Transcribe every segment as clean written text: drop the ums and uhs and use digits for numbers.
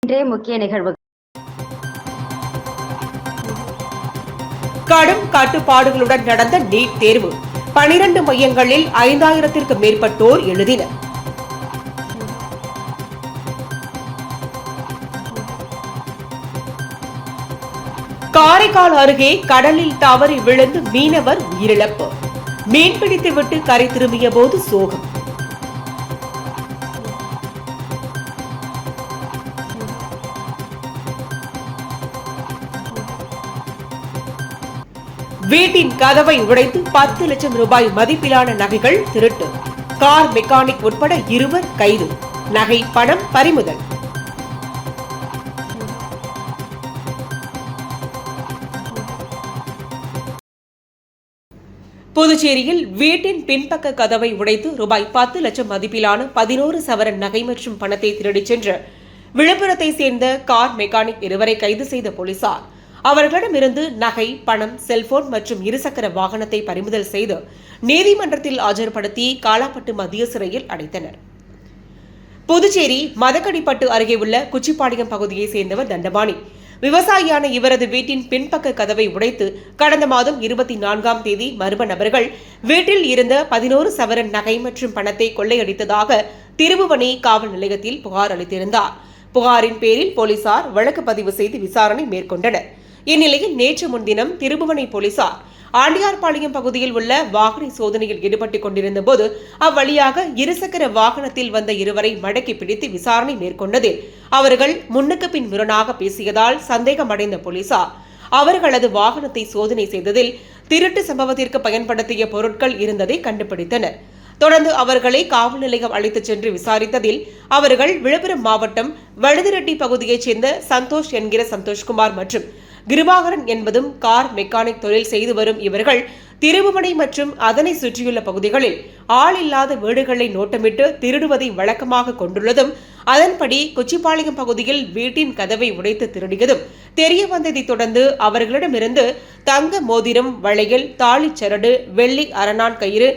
இன்றைய முக்கிய நிகழ்வு. கடும் கட்டுப்பாடுகளுடன் நடந்த நீட் தேர்வு 12 மையங்களில் 5000த்திற்கு மேற்பட்டோர் எழுதினர். காரைக்கால் அருகே கடலில் தவறி விழுந்து மீனவர் உயிரிழப்பு. மீன்பிடித்துவிட்டு கரை திரும்பிய போது சோகம். வீட்டின் கதவை உடைத்து 10 லட்சம் ரூபாய் மதிப்பிலான நகைகள் திருட்டு. கார் மெக்கானிக் உட்பட 2 கைது. நகை பணம் பறிமுதல். புதுச்சேரியில் வீட்டின் பின்பக்க கதவை உடைத்து ரூபாய் 10 லட்சம் மதிப்பிலான 11 சவரன் நகை மற்றும் பணத்தை திருடிச் சென்ற விழுப்புரத்தை சேர்ந்த கார் மெக்கானிக் 2 கைது செய்த போலீசார் அவர்களிடமிருந்து நகை, பணம், செல்போன் மற்றும் இருசக்கர வாகனத்தை பறிமுதல் செய்து நீதிமன்றத்தில் ஆஜர்படுத்தி காலாப்பட்டு மத்திய சிறையில் அடைத்தனர். புதுச்சேரி மதக்கடிப்பட்டு அருகே உள்ள குச்சிப்பாளையம் பகுதியைச் சேர்ந்தவர் தண்டபாணி. விவசாயியான இவரது வீட்டின் பின்பக்க கதவை உடைத்து கடந்த மாதம் 24ஆம் தேதி மர்ம நபர்கள் வீட்டில் இருந்த 11 சவரன் நகை மற்றும் பணத்தை கொள்ளையடித்ததாக திருபுவனை காவல் நிலையத்தில் புகார் அளித்திருந்தார். புகாரின் பேரில் போலீசார் வழக்கு பதிவு செய்து விசாரணை மேற்கொண்டனர். இந்நிலையில் நேற்று முன்தினம் திருபுவனை போலீசார் ஆண்டியார்பாளையம் பகுதியில் உள்ள வாகன சோதனையில் ஈடுபட்டுக் கொண்டிருந்த போது அவ்வழியாக இருசக்கர வாகனத்தில் வந்த 2 மடக்கி பிடித்து விசாரணை மேற்கொண்டதில் அவர்கள் முன்னுக்கு பின் முரணாக பேசியதால் சந்தேகமடைந்த போலீசார் அவர்களது வாகனத்தை சோதனை செய்ததில் திருட்டு சம்பவத்திற்கு பயன்படுத்திய பொருட்கள் இருந்ததை கண்டுபிடித்தனர். தொடர்ந்து அவர்களை காவல் நிலையம் அழைத்துச் சென்று விசாரித்ததில் அவர்கள் விழுப்புரம் மாவட்டம் வழுதிரெட்டி பகுதியைச் சேர்ந்த சந்தோஷ் என்கிற சந்தோஷ்குமார் மற்றும் கிருபாகரன் என்பதும் கார் மெக்கானிக் தொழில் செய்து வரும் இவர்கள் திருபுவனை மற்றும் அதனை சுற்றியுள்ள பகுதிகளில் ஆள் இல்லாத வீடுகளை நோட்டமிட்டு திருடுவதை வழக்கமாக கொண்டுள்ளதும் அதன்படி கொச்சிப்பாளையம் பகுதியில் வீட்டின் கதவை உடைத்து திருடியதும் தெரிய வந்ததை தொடர்ந்து அவர்களிடமிருந்து தங்க மோதிரம், வளையல், தாலிச்சரடு, வெள்ளி அரணான் கயிறு,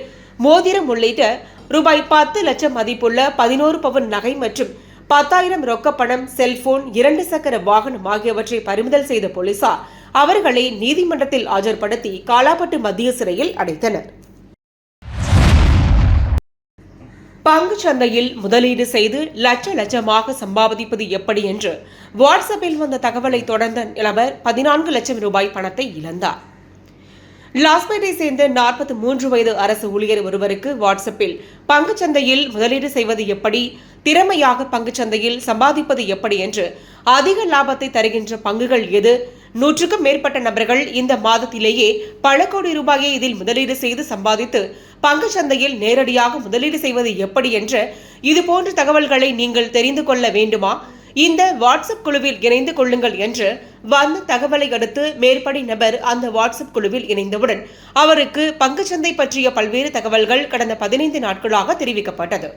மோதிரம் உள்ளிட்ட ரூபாய் 10 லட்சம் மதிப்புள்ள 11 பவுன் நகை மற்றும் 10,000 ரொக்க பணம், செல்போன், 2 சக்கர வாகனம் ஆகியவற்றை பறிமுதல் செய்த போலீசார் அவர்களை நீதிமன்றத்தில் ஆஜர்படுத்தி காலாப்பட்டு மத்திய சிறையில் அடைத்தனர். பங்குச் சந்தையில் முதலீடு செய்து லட்சமாக சம்பாதிப்பது எப்படி என்று வாட்ஸ்அப்பில் வந்த தகவலை தொடர்ந்த நபர் 14 லட்சம் ரூபாய் பணத்தை இழந்தார். லாஸ்பேட்டை சேர்ந்த 43 வயது அரசு ஊழியர் ஒருவருக்கு வாட்ஸ்அப்பில் பங்குச்சந்தையில் முதலீடு செய்வது எப்படி, திறமையாக பங்குச்சந்தையில் சம்பாதிப்பது எப்படி என்று அதிக லாபத்தை தருகின்ற பங்குகள் எது, 100க்கும் மேற்பட்ட நபர்கள் இந்த மாதத்திலேயே பல கோடி ரூபாயை இதில் முதலீடு செய்து சம்பாதித்து பங்குச்சந்தையில் நேரடியாக முதலீடு செய்வது எப்படி என்ற இதுபோன்ற தகவல்களை நீங்கள் தெரிந்து கொள்ள வேண்டுமா? இந்த வாட்ஸ்அப் குழுவில் இணைந்து கொள்ளுங்கள் என்று வந்த தகவலை அடுத்து மேற்படி நபர் அந்த வாட்ஸ்அப் குழுவில் இணைந்தவுடன் அவருக்கு பங்குச்சந்தை பற்றிய பல்வேறு தகவல்கள் கடந்த 15 நாட்களாக தெரிவிக்கப்பட்டது.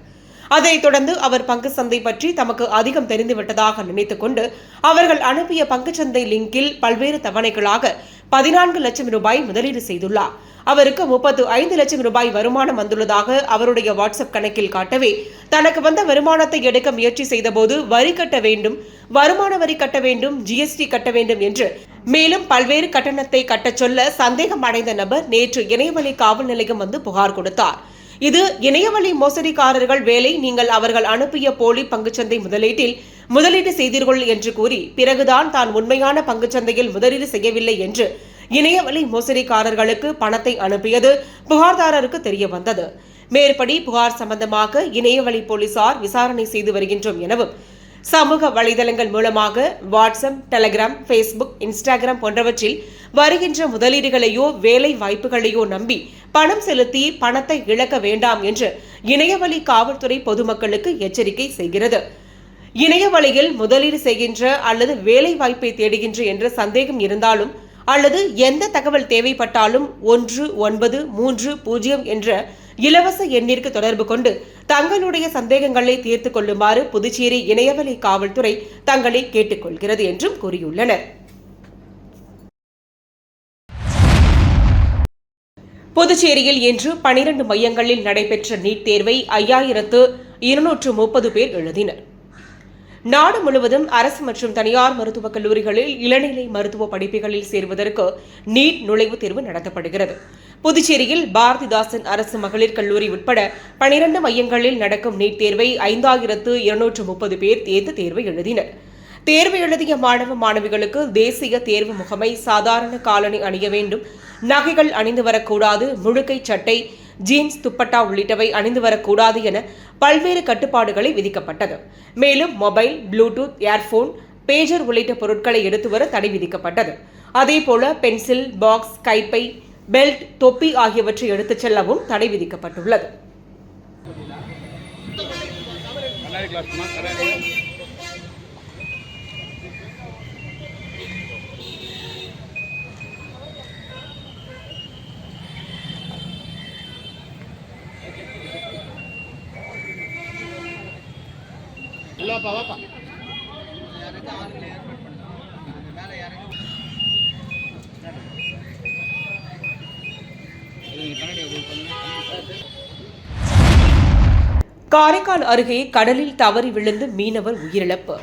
அதைத் தொடர்ந்து அவர் பங்கு சந்தை பற்றி தமக்கு அதிகம் தெரிந்துவிட்டதாக நினைத்துக் கொண்டு அவர்கள் அனுப்பிய பங்குச்சந்தை லிங்கில் பல்வேறு தவணைகளாக 14 லட்சம் ரூபாய் முதலீடு செய்துள்ளார். அவருக்கு 35 லட்சம் ரூபாய் வருமானம் வந்துள்ளதாக அவருடைய வாட்ஸ்அப் கணக்கில் காட்டவே தனக்கு வந்த வருமானத்தை எடுக்க முயற்சி செய்தபோது வரி கட்ட வேண்டும், வருமான வரி கட்ட வேண்டும், ஜிஎஸ்டி கட்ட வேண்டும் என்று மேலும் பல்வேறு கட்டணத்தை கட்டச் சொல்ல சந்தேகம் அடைந்த நபர் நேற்று இணையவழி காவல் நிலையம் வந்து புகார் கொடுத்தார். இது இணையவழி மோசடிக்காரர்கள் வேலை, நீங்கள் அவர்கள் அனுப்பிய போலி பங்குச்சந்தை முதலீட்டில் முதலீடு செய்தீர்கள் என்று கூறி பிறகுதான் தான் உண்மையான பங்குச்சந்தையில் முதலீடு செய்யவில்லை என்று இணையவழி மோசடிக்காரர்களுக்கு பணத்தை அனுப்பியது புகார்தாரருக்கு தெரிய வந்தது. மேற்படி புகார் சம்பந்தமாக இணையவழி போலீசார் விசாரணை செய்து வருகின்றோம் எனவும் சமூக வலைதளங்கள் மூலமாக வாட்ஸ்அப், டெலிகிராம், ஃபேஸ்புக், இன்ஸ்டாகிராம் போன்றவற்றில் வருகின்ற முதலீடுகளையோ வேலை வாய்ப்புகளையோ நம்பி பணம் செலுத்தி பணத்தை இழக்க வேண்டாம் என்று இணையவழி காவல்துறை பொதுமக்களுக்கு எச்சரிக்கை செய்கிறது. இணையவழியில் முதலீடு செய்கின்ற அல்லது வேலை வாய்ப்பை தேடுகின்ற என்ற சந்தேகம் இருந்தாலும் அல்லது எந்த தகவல் தேவைப்பட்டாலும் 1930 என்ற இலவச எண்ணிற்கு தொடர்பு கொண்டு தங்களுடைய சந்தேகங்களை தீர்த்துக் கொள்ளுமாறு புதுச்சேரி இணையவழி காவல்துறை தங்களை கேட்டுக்கொள்கிறது என்றும் கூறியுள்ளனர். புதுச்சேரியில் இன்று 12 மையங்களில் நடைபெற்ற நீட் தேர்வை 5230 பேர் எழுதினர். நாடு முழுவதும் அரசு மற்றும் தனியார் மருத்துவக் கல்லூரிகளில் இளநிலை மருத்துவ படிப்புகளில் சேர்வதற்கு நீட் நுழைவுத் தேர்வு நடத்தப்படுகிறது. புதுச்சேரியில் பாரதிதாசன் அரசு மகளிர் கல்லூரி உட்பட 12 மையங்களில் நடக்கும் நீட் தேர்வை 5230 பேர் தேர்வு எழுதினர். தேர்வு எழுதிய மாணவ மாணவிகளுக்கு தேசிய தேர்வு முகமை சாதாரண காலணி அணிய வேண்டும், நகைகள் அணிந்து வரக்கூடாது, முழுக்கை சட்டை, ஜீன்ஸ், துப்பட்டா உள்ளிட்டவை அணிந்து வரக்கூடாது என பல்வேறு கட்டுப்பாடுகளை விதிக்கப்பட்டது. மேலும் மொபைல், ப்ளூடூத், ஏர்போன், பேஜர் உள்ளிட்ட பொருட்களை எடுத்து வர தடை விதிக்கப்பட்டது. அதேபோல பென்சில் பாக்ஸ், கைப்பை, பெல்ட், தொப்பி ஆகியவற்றை எடுத்துச் செல்லவும் தடை விதிக்கப்பட்டுள்ளது. காரைக்கால் அருகே கடலில் தவறி விழுந்து மீனவர் உயிரிழப்பு.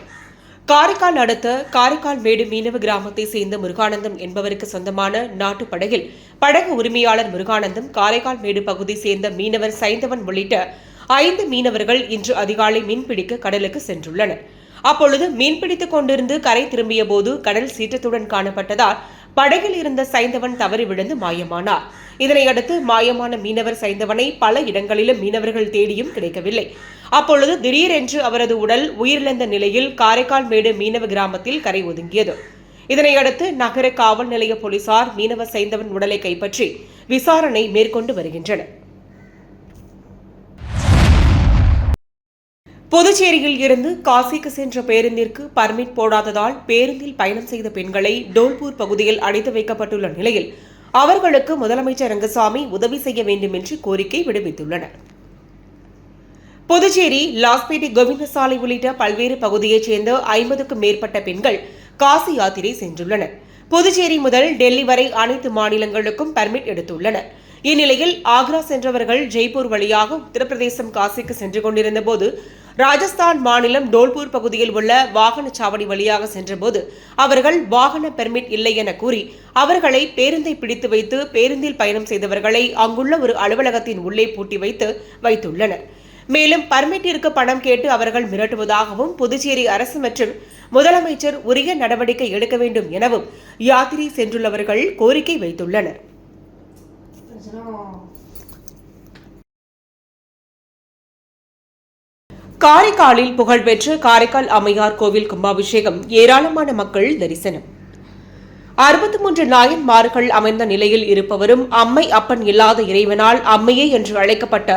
காரைக்கால் அடுத்த காரைக்கால் மேடு மீனவ கிராமத்தை சேர்ந்த முருகானந்தம் என்பவருக்கு சொந்தமான நாட்டுப்படகில் படகு உரிமையாளர் முருகானந்தம், காரைக்கால் மேடு பகுதி சேர்ந்த மீனவர் சைந்தவன் உள்ளிட்ட 5 மீனவர்கள் இன்று அதிகாலை மீன்பிடிக்க கடலுக்கு சென்றுள்ளனர். அப்பொழுது மீன்பிடித்துக் கொண்டிருந்து கரை திரும்பிய போது கடல் சீற்றத்துடன் காணப்பட்டதால் படகில் இருந்த சைந்தவன் தவறி விழுந்து மாயமானார். இதனையடுத்து மாயமான மீனவர் சைந்தவனை பல இடங்களிலும் மீனவர்கள் தேடியும் கிடைக்கவில்லை. அப்பொழுது திடீரென்று அவரது உடல் உயிரிழந்த நிலையில் காரைக்கால் மேடு மீனவ கிராமத்தில் கரை ஒதுங்கியது. இதனையடுத்து நகர காவல் நிலைய போலீசார் மீனவர் சைந்தவன் உடலை கைப்பற்றி விசாரணை மேற்கொண்டு வருகின்றனர். புதுச்சேரியில் இருந்து காசிக்கு சென்ற பேருந்திற்கு பர்மிட் போடாததால் பேருந்தில் பயணம் செய்த பெண்களை டோல்பூர் பகுதியில் அடைத்து வைக்கப்பட்டுள்ள நிலையில் அவர்களுக்கு முதலமைச்சர் ரங்கசாமி உதவி செய்ய வேண்டும் என்று கோரிக்கை விடுவித்துள்ளனர். புதுச்சேரி லாஸ்பேட்டை கோவிந்தசாலை உள்ளிட்ட பல்வேறு பகுதியைச் சேர்ந்த 50க்கும் மேற்பட்ட பெண்கள் காசி யாத்திரை சென்றுள்ளனர். புதுச்சேரி முதல் டெல்லி வரை அனைத்து மாநிலங்களுக்கும் பர்மிட் எடுத்துள்ளனர். இந்நிலையில் ஆக்ரா சென்றவர்கள் ஜெய்ப்பூர் வழியாக உத்தரப்பிரதேசம் காசிக்கு சென்று கொண்டிருந்த போது ராஜஸ்தான் மாநிலம் டோல்பூர் பகுதியில் உள்ள வாகனச்சாவடி வழியாக சென்றபோது அவர்கள் வாகன பெர்மிட் இல்லை என கூறி அவர்களை பேருந்தை பிடித்து வைத்து பேருந்தில் பயணம் செய்தவர்களை அங்குள்ள ஒரு அலுவலகத்தின் உள்ளே பூட்டி வைத்துள்ளனர். மேலும் பர்மிட்டிற்கு பணம் கேட்டு அவர்கள் மிரட்டுவதாகவும் புதுச்சேரி அரசு மற்றும் முதலமைச்சர் உரிய நடவடிக்கை எடுக்க வேண்டும் எனவும் யாத்திரை சென்றுள்ளவர்கள் கோரிக்கை வைத்துள்ளனர். காரைக்காலில் புகழ்பெற்ற காரைக்கால் அம்மையார் கோவில் கும்பாபிஷேகம், ஏராளமான மக்கள் தரிசனம். 63 நாயன்மார்கள் அமைந்த நிலையில் இருப்பவரும் அம்மை அப்பன் இல்லாத இறைவனால் அம்மையே என்று அழைக்கப்பட்ட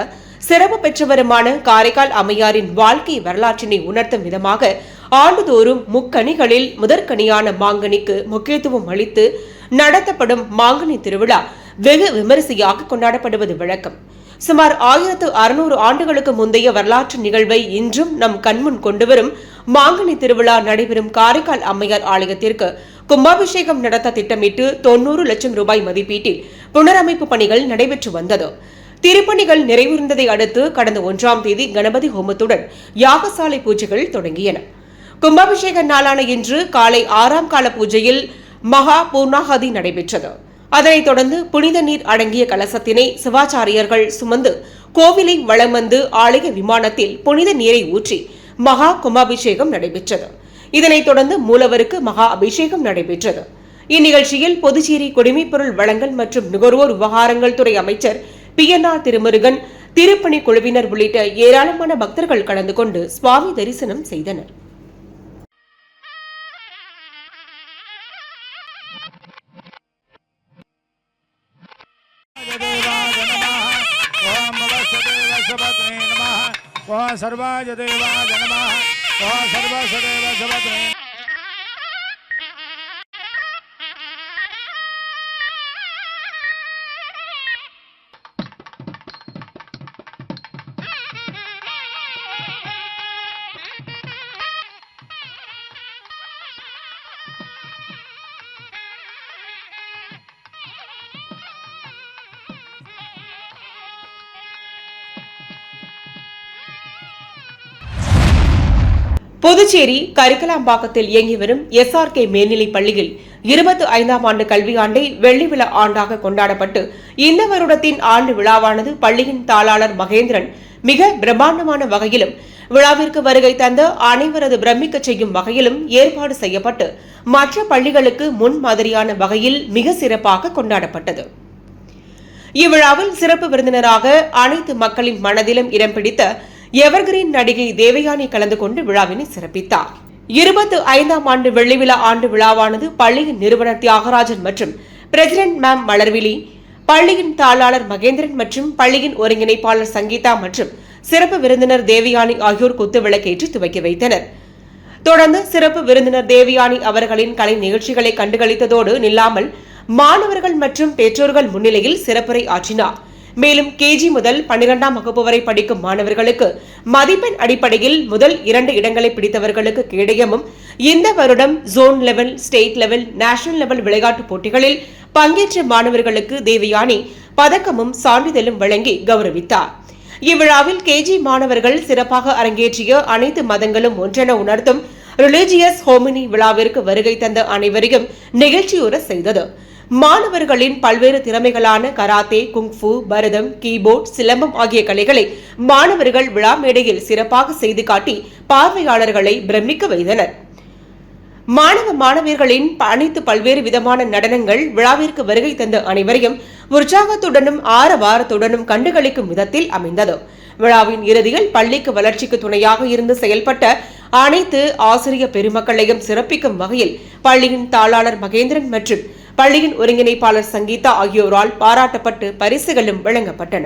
சிறப்பு பெற்றவருமான காரைக்கால் அம்மையாரின் வாழ்க்கை வரலாற்றினை உணர்த்தும் விதமாக ஆண்டுதோறும் முக்கணிகளில் முதற்கனியான மாங்கனிக்கு முக்கியத்துவம் அளித்து நடத்தப்படும் மாங்கனி திருவிழா வெகு விமரிசையாக கொண்டாடப்படுவது வழக்கம். சுமார் 1600 ஆண்டுகளுக்கு முந்தைய வரலாற்று நிகழ்வை இன்றும் நம் கண்முன் கொண்டுவரும் மாங்கனி திருவிழா நடைபெறும் காரைக்கால் அம்மையார் ஆலயத்திற்கு கும்பாபிஷேகம் நடத்த திட்டமிட்டு 90 லட்சம் ரூபாய் மதிப்பீட்டில் புனரமைப்பு பணிகள் நடைபெற்று வந்தது. திருப்பணிகள் நிறைவுறந்ததை அடுத்து கடந்த 1ஆம் தேதி கணபதி ஹோமத்துடன் யாகசாலை பூஜைகள் தொடங்கியன. கும்பாபிஷேக நாளான இன்று காலை 6ஆம் கால பூஜையில் மகா பூர்ணாகதி நடைபெற்றது. அதனைத் தொடர்ந்து புனித நீர் அடங்கிய கலசத்தினை சிவாச்சாரியர்கள் சுமந்து கோவிலை வலம் வந்து ஆலய விமானத்தில் புனித நீரை ஊற்றி மகா கும்பாபிஷேகம் நடைபெற்றது. இதனைத் தொடர்ந்து மூலவருக்கு மகா அபிஷேகம் நடைபெற்றது. இந்நிகழ்ச்சியில் புதுச்சேரி குடிமைப்பொருள் வழங்கல் மற்றும் நுகர்வோர் விவகாரங்கள் துறை அமைச்சர் PNR திருமுருகன், திருப்பணி குழுவினர் உள்ளிட்ட ஏராளமான பக்தர்கள் கலந்து கொண்டு சுவாமி தரிசனம் செய்தனர். सर्वाय देवाय नमः सर्वसदेव सबत्रे புதுச்சேரி கரிக்கலாம்பாக்கத்தில் இயங்கி வரும் SRK மேல்நிலைப் பள்ளியில் 25ஆம் ஆண்டு கல்வியாண்டை வெள்ளி விழா ஆண்டாக கொண்டாடப்பட்டு இந்த வருடத்தின் ஆண்டு விழாவானது பள்ளியின் தாளாளர் மகேந்திரன் மிக பிரம்மாண்டமான வகையிலும் விழாவிற்கு வருகை தந்த அனைவரது பிரமிக்கச் செய்யும் வகையிலும் ஏற்பாடு செய்யப்பட்டு மற்ற பள்ளிகளுக்கு முன்மாதிரியான வகையில் மிக சிறப்பாக கொண்டாடப்பட்டது. இவ்விழாவில் சிறப்பு விருந்தினராக அனைத்து மக்களின் மனதிலும் இடம் பிடித்த எவர்கிரீன் நடிகை தேவயானி கலந்து கொண்டு விழாவினை சிறப்பித்தார். 25ஆம் ஆண்டு வெள்ளி விழா ஆண்டு விழாவானது பள்ளியின் நிறுவனர் தியாகராஜன் மற்றும் பிரசிடென்ட் மேம் மலர்விழி, பள்ளியின் தாளாளர் மகேந்திரன் மற்றும் பள்ளியின் ஒருங்கிணைப்பாளர் சங்கீதா மற்றும் சிறப்பு விருந்தினர் தேவயானி ஆகியோர் குத்துவிளக்கேற்றி துவக்கி வைத்தனர். தொடர்ந்து சிறப்பு விருந்தினர் தேவயானி அவர்களின் கலை நிகழ்ச்சிகளை கண்டுகளித்ததோடு நில்லாமல் மாணவர்கள் மற்றும் பெற்றோர்கள் முன்னிலையில் சிறப்புரை ஆற்றினார். மேலும் KG முதல் 12ஆம் வகுப்பு வரை படிக்கும் மாணவர்களுக்கு மதிப்பெண் அடிப்படையில் முதல் 2 இடங்களை பிடித்தவர்களுக்கு கேடயமும், இந்த வருடம் zone level, state level, national level விளையாட்டுப் போட்டிகளில் பங்கேற்ற மாணவர்களுக்கு தேவயானி பதக்கமும் சான்றிதழும் வழங்கி கௌரவித்தார். இவ்விழாவில் KG மாணவர்கள் சிறப்பாக அரங்கேற்றிய அனைத்து மதங்களும் ஒன்றென உணர்த்தும் ரிலிஜியஸ் ஹோமினி விழாவிற்கு வருகை தந்த அனைவரையும் நிகழ்ச்சியுற செய்தது. மாணவர்களின் பல்வேறு திறமைகளான கராத்தே, குங்ஃபு, பரதம், கீபோர்ட், சிலம்பம் ஆகிய கலைகளை மாணவர்கள் விழா மேடையில் சிறப்பாக செய்து காட்டி பார்வையாளர்களை பிரமிக்க வைத்தனர். மாணவியர்களின் அனைத்து பல்வேறு விதமான நடனங்கள் விழாவிற்கு வருகை தந்த அனைவரையும் உற்சாகத்துடனும் ஆரவாரத்துடனும் கண்டுகளிக்கும் விதத்தில் அமைந்தது. விழாவின் இறுதியில் பள்ளிக்கு வளர்ச்சிக்கு துணையாக இருந்து செயல்பட்ட அனைத்து ஆசிரியர் பெருமக்களையும் சிறப்பிக்கும் வகையில் பள்ளியின் தாளாளர் மகேந்திரன் மற்றும் பள்ளியின் ஒருங்கிணைப்பாளர் சங்கீதா ஆகியோரால் பாராட்டப்பட்டு பரிசுகளும் வழங்கப்பட்டன.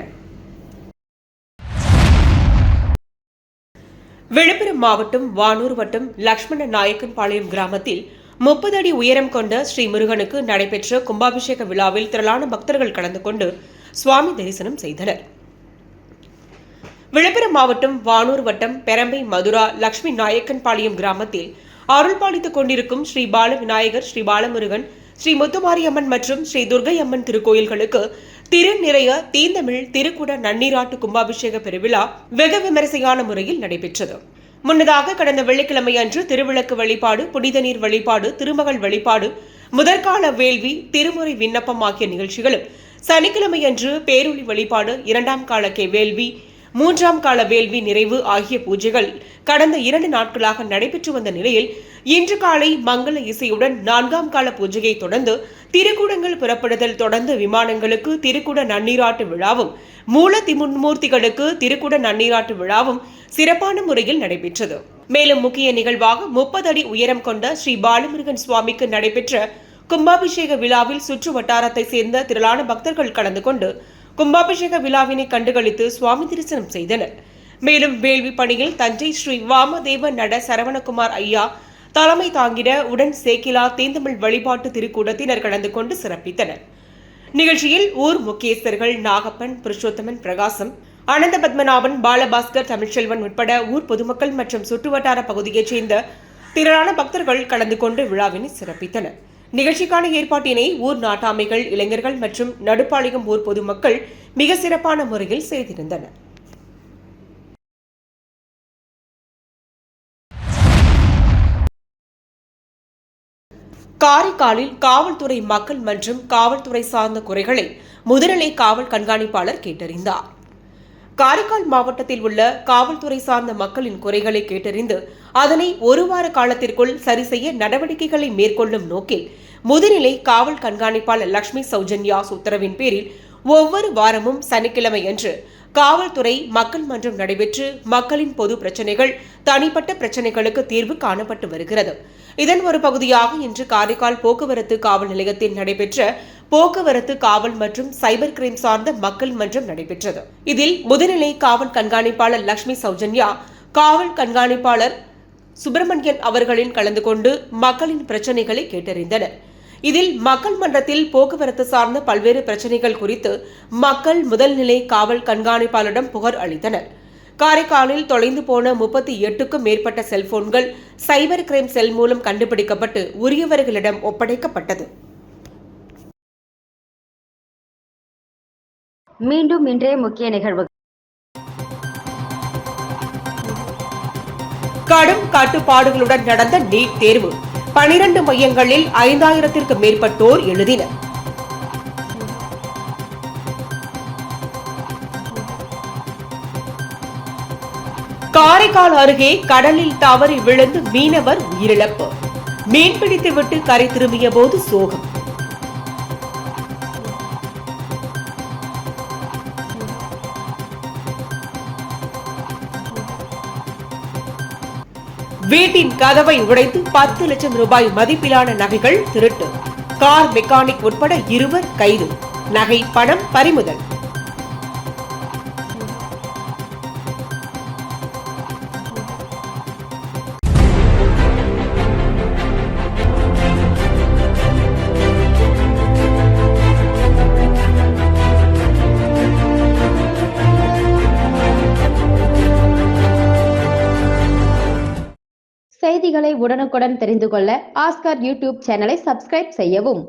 விழுப்புரம் மாவட்டம் வானூர் வட்டம் லட்சுமண நாயக்கன்பாளையம் கிராமத்தில் 30 அடி உயரம் கொண்ட ஸ்ரீ முருகனுக்கு நடைபெற்ற கும்பாபிஷேக விழாவில் திரளான பக்தர்கள் கலந்து கொண்டு சுவாமி தரிசனம் செய்தனர். விழுப்புரம் மாவட்டம் வானூர் வட்டம் பெரம்பை மதுரா லட்சுமி நாயக்கன்பாளையம் கிராமத்தில் அருள்பாலித்துக் கொண்டிருக்கும் ஸ்ரீ பால விநாயகர், ஸ்ரீ பாலமுருகன், ஸ்ரீ முத்துமாரியம்மன் மற்றும் ஸ்ரீ துர்கை அம்மன் திருக்கோயில்களுக்கு திருநிறைய தீந்தமிழ் திருக்குட நன்னீராட்டு கும்பாபிஷேக பெருவிழா வெகு விமரிசையான முறையில் நடைபெற்றது. முன்னதாக கடந்த வெள்ளிக்கிழமை அன்று திருவிளக்கு வழிபாடு, புனித நீர் வழிபாடு, திருமகள் வழிபாடு, முதற்கால வேள்வி, திருமுறை விண்ணப்பம் ஆகிய நிகழ்ச்சிகளும், சனிக்கிழமை அன்று பேரொளி வழிபாடு, 2ஆம் கால வேள்வி, 3ஆம் கால வேள்வி நிறைவு ஆகிய பூஜைகள் கடந்த 2 நாட்களாக நடைபெற்று வந்த நிலையில் இன்று காலை மங்கள இசையுடன் 4ஆம் கால பூஜையை தொடர்ந்து திருக்குடங்கள் புறப்படுதல் தொடர்ந்து விமானங்களுக்கு திருக்குட நன்னீராட்டு விழாவும், மூல மும்மூர்த்திகளுக்கு திருக்குட நன்னீராட்டு விழாவும் சிறப்பான முறையில் நடைபெற்றது. மேலும் முக்கிய நிகழ்வாக 30 அடி உயரம் கொண்ட ஸ்ரீ பாலமுருகன் சுவாமிக்கு நடைபெற்ற கும்பாபிஷேக விழாவில் சுற்று வட்டாரத்தை சேர்ந்த திரளான பக்தர்கள் கலந்து கொண்டு கும்பாபிஷேக விழாவினை கண்டுகளித்து சுவாமி தரிசனம் செய்தனர். மேலும் வேள்வி பணியில் தஞ்சை ஸ்ரீ வாமதேவ நட சரவணகுமார் ஐயா தலைமை தாங்கிட உடன் சேக்கிலா தீந்தமிழ் வழிபாட்டு திருக்கூடத்தினர் கலந்து கொண்டு சிறப்பித்தனர். நிகழ்ச்சியில் ஊர் முக்கியஸ்தர்கள் நாகப்பன், புருஷோத்தமன், பிரகாசம், அனந்த பத்மநாபன், பாலபாஸ்கர், தமிழ்ச்செல்வன் உட்பட ஊர் பொதுமக்கள் மற்றும் சுற்றுவட்டார பகுதியைச் சேர்ந்த திரளான பக்தர்கள் கலந்து கொண்டு விழாவினை சிறப்பித்தனர். நிகழ்ச்சிக்கான ஏற்பாட்டினை ஊர் நாட்டாமைகள், இளைஞர்கள் மற்றும் நடுப்பாளையம் ஊர் பொதுமக்கள் மிக சிறப்பான முறையில் செய்திருந்தனர். காரைக்காலில் காவல்துறை மக்கள் மற்றும் காவல்துறை சார்ந்த குறைகளை முதுநிலை காவல் கண்காணிப்பாளர் கேட்டறிந்தார். காரைக்கால் மாவட்டத்தில் உள்ள காவல்துறை சார்ந்த மக்களின் குறைகளை கேட்டறிந்து அதனை 1 வார காலத்திற்குள் சரி செய்ய நடவடிக்கைகளை மேற்கொள்ளும் நோக்கில் முதுநிலை காவல் கண்காணிப்பாளர் லட்சுமி சௌஜன்யா உத்தரவின் பேரில் ஒவ்வொரு வாரமும் சனிக்கிழமையன்று காவல்துறை மக்கள் மன்றம் நடைபெற்று மக்களின் பொது பிரச்சினைகள், தனிப்பட்ட பிரச்சினைகளுக்கு தீர்வு காணப்பட்டு வருகிறது. இதன் ஒரு பகுதியாக இன்று காரைக்கால் போக்குவரத்து காவல் நிலையத்தில் நடைபெற்ற போக்குவரத்து காவல் மற்றும் சைபர் கிரைம் சார்ந்த மக்கள் மன்றம் நடைபெற்றது. இதில் முதுநிலை காவல் கண்காணிப்பாளர் லட்சுமி சௌஜன்யா, காவல் கண்காணிப்பாளர் சுப்பிரமணியன் அவர்களின் கலந்து கொண்டு மக்களின் பிரச்சினைகளை கேட்டறிந்தனர். இதில் மக்கள் மன்றத்தில் போக்குவரத்து சார்ந்த பல்வேறு பிரச்சினைகள் குறித்து மக்கள் முதல்நிலை காவல் கண்காணிப்பாளரிடம் புகார் அளித்தனர். காரைக்காலில் தொலைந்து போன 38க்கும் மேற்பட்ட செல்போன்கள் சைபர் கிரைம் செல் மூலம் கண்டுபிடிக்கப்பட்டு உரியவர்களிடம் ஒப்படைக்கப்பட்டது. மீண்டும் இன்றைய முக்கிய நிகழ்வுகள். கடும் கட்டுப்பாடுகளுடன் நடந்த நீட் தேர்வு 12 மையங்களில் 5000த்திற்கும் மேற்பட்டோர் எழுதினர். காரைக்கால் அருகே கடலில் தவறி விழுந்து மீனவர் உயிரிழப்பு. மீன்பிடித்துவிட்டு கரை திரும்பிய போது சோகம். வீட்டின் கதவை உடைத்து 10 லட்சம் ரூபாய் மதிப்பிலான நகைகள் திருட்டு. கார் மெக்கானிக் உட்பட 2 கைது. நகை பணம் பறிமுதல். செய்திகளை உடனுக்குடன் தெரிந்து கொள்ள ஆஸ்கார் யூடியூப் சேனலை சப்ஸ்கிரைப் செய்யவும்.